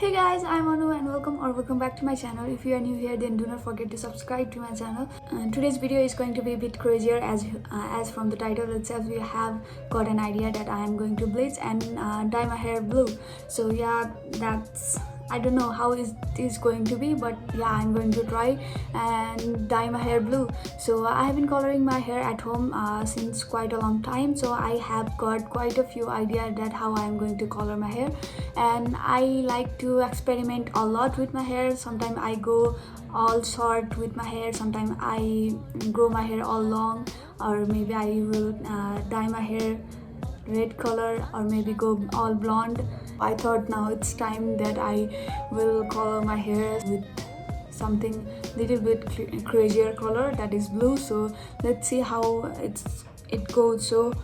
Hey guys, I'm Anu and welcome back to my channel. If you are new here, then do not forget to subscribe to my channel. Today's video is going to be a bit crazier as from the title itself you have got an idea that I am going to bleach and dye my hair blue. So yeah, I don't know how it is going to be, but yeah, I'm going to try and dye my hair blue. So I have been coloring my hair at home since quite a long time, so I have got quite a few ideas that how I'm going to color my hair, and I like to experiment a lot with my hair. Sometimes I go all short with my hair, sometimes I grow my hair all long, or maybe I will dye my hair red color, or maybe go all blonde. I thought now it's time that I will color my hair with something little bit crazier color, that is blue. So let's see how it goes. So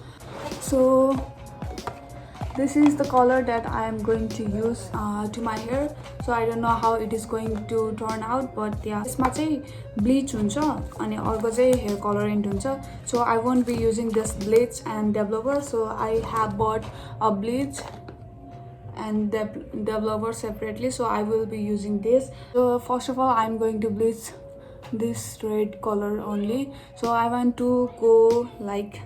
this is the color that I am going to use to my hair. So I don't know how it is going to turn out, but yeah, यसमा चाहिँ bleach हुन्छ अनि अर्को चाहिँ hair colorant हुन्छ. So I won't be using this bleach and developer. So I have bought a bleach and developer separately, so I will be using this. So first of all, I'm going to bleach this red color only. So I want to go like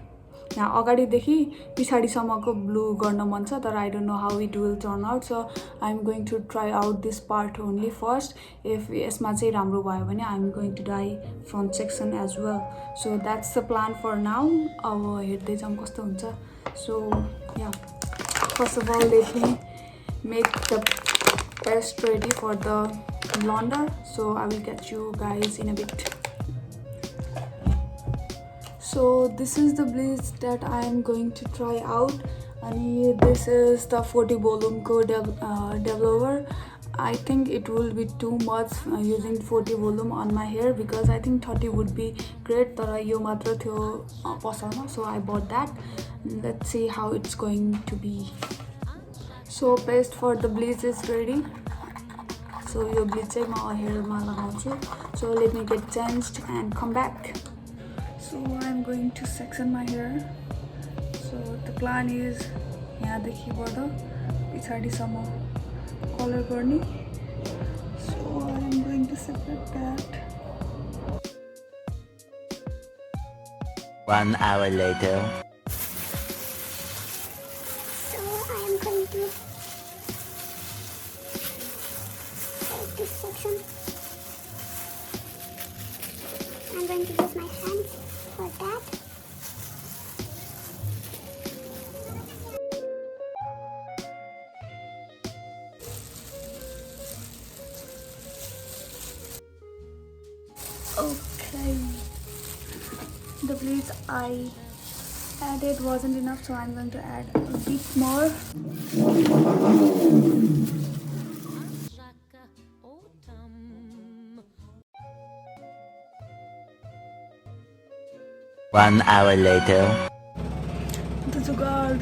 यहाँ अगाडिदेखि पछाडिसम्मको blue गर्न मन छ, तर I don't know how it will turn out. So I'm going to try out this part only first. If यसमा चाहिँ राम्रो भयो भने I'm going to dye front section as well. So that's the plan for now. अब हेर्दै जाऊँ कस्तो हुन्छ. So yeah, first of all, let me make the paste ready for the blonder. So I will get you guys in a bit. So this is the bleach that I am going to try out, and this is the 40 volume को developer. I think it will be too much using 40 volume on my hair, because I think 30 would be great, तर यो मात्र थियो पसलमा, so I bought that. Let's see how it's going to be. So paste for the bleach is ready. So yo bleach चाहिँ म hairमा लगाउँछु. So let me get changed and come back. So I'm going to section my hair. So the plan is यहाँदेखिबाट पछाडिसम्म color गर्ने. So I'm going to separate that. 1 hour later. So I am going to take this section. I'm going to use my hands for that. Okay, the bleach I added wasn't enough, so I'm going to add a bit more. Autum. 1 hour later. That's a guard.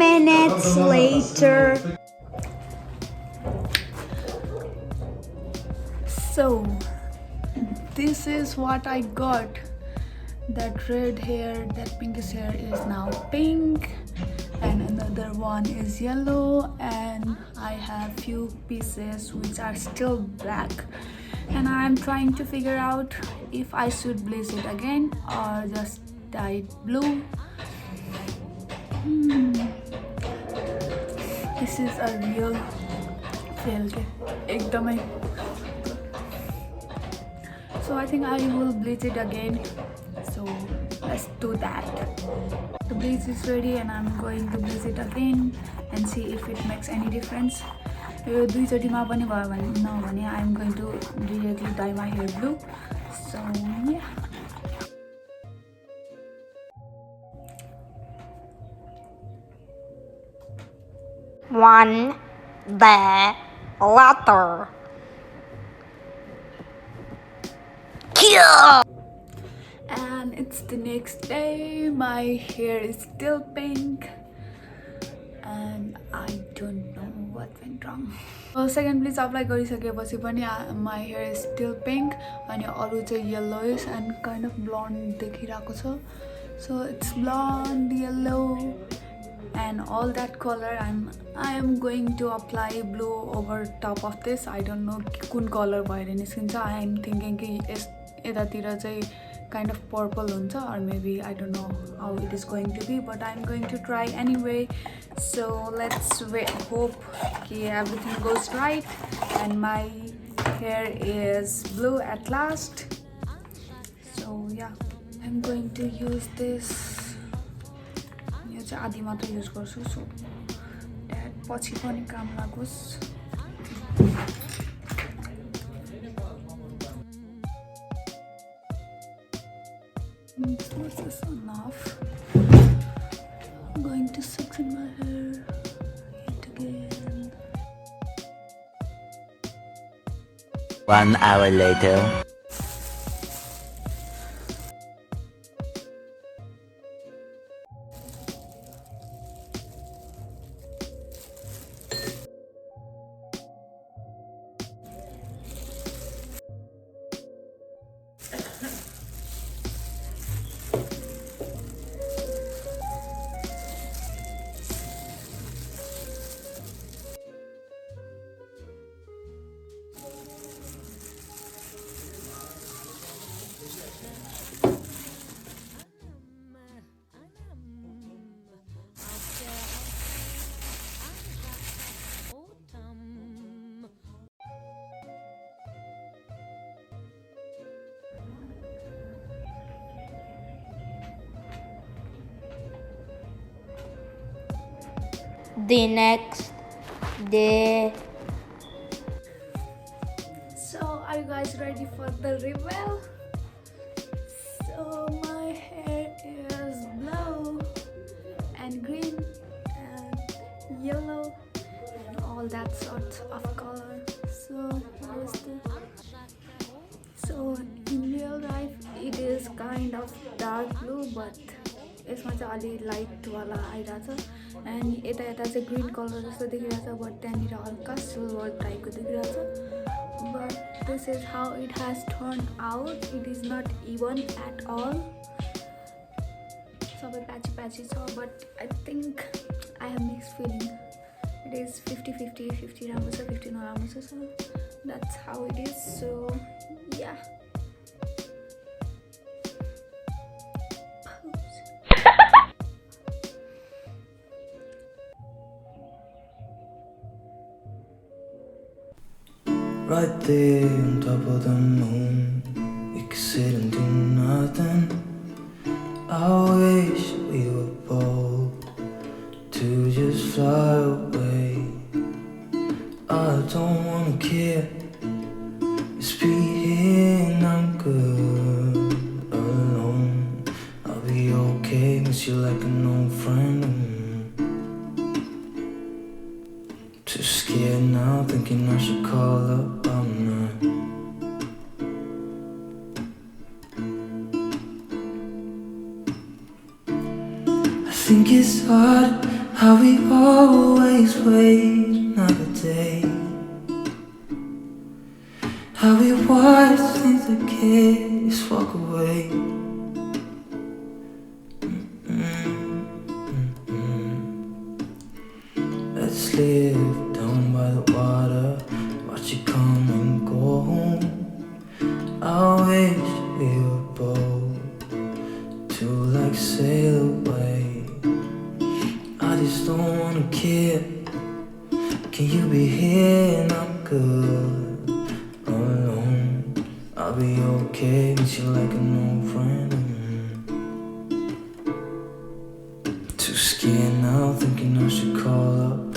Minutes later. So this is what I got. That red hair, that pinkish hair is now pink, and another one is yellow, and I have few pieces which are still black, and I'm trying to figure out if I should bleach it again or just dye it blue. This is a real fail. एकदमै. So I think I will bleach it again. So let's do that. The bleach is ready and I'm going to bleach it again and see if it makes any difference. यो दुईचोटिमा पनि भयो भने नभने I'm going to directly dye my hair blue. So yeah. One day later. And it's the next day. My hair is still pink and I don't know what went wrong. So second bleach apply गरिसकेपछि पनि my hair is still pink, अनि अरु चाहिँ yellowish and kind of blonde देखिरहेको छ. So it's blonde, yellow, and all that color. I am going to apply blue over top of this. I don't know kun color bhayera niskन्छ. I am thinking ki etatira chai kind of purple huncha, or maybe I don't know how it is going to be, but I'm going to try anyway. So let's hope ki everything goes right and my hair is blue at last. So yeah, I'm going to use this. यो चाहिँ आधी मात्र use गर्छु, so that पछि पनि काम लागोस्. This is enough. I'm going to section my hair yet again. 1 hour later. The next day. So are you guys ready for the reveal? So my hair is blue and green and yellow and all that sorts of color. So here is so in real life it is kind of dark blue, but यसमा चाहिँ अलि light वाला आइरहेछ end यता यता चाहिँ green colour जस्तो देखिरहेछ, but त्यहाँनिर हल्का सिल्भर टाइपको देखिरहेछ. But this is how it has turned out. It is not even at all. सबै प्याची प्याची छ, but I think I have mix feeling. It is 50-50, 50 राम्रो छ, 50 नराम्रो छ. So that's how it is. So yeah, right there on top of the moon, we could sit and do nothing. I wish we were bold to just fly away. I don't wanna care, just be here and I'm good alone. I'll be okay, miss you like an old friend. Too scared now, thinking I should call up. I'm not. I think it's hard how we always wait another day, how we watch things that can't just walk away. Let's live down by the water, watch it come and go home. I wish we were bold to like sail away. I just don't wanna care. Can you be here and I'm good alone? I'll be okay, miss you like an old friend. Too scared now, thinking I should call up.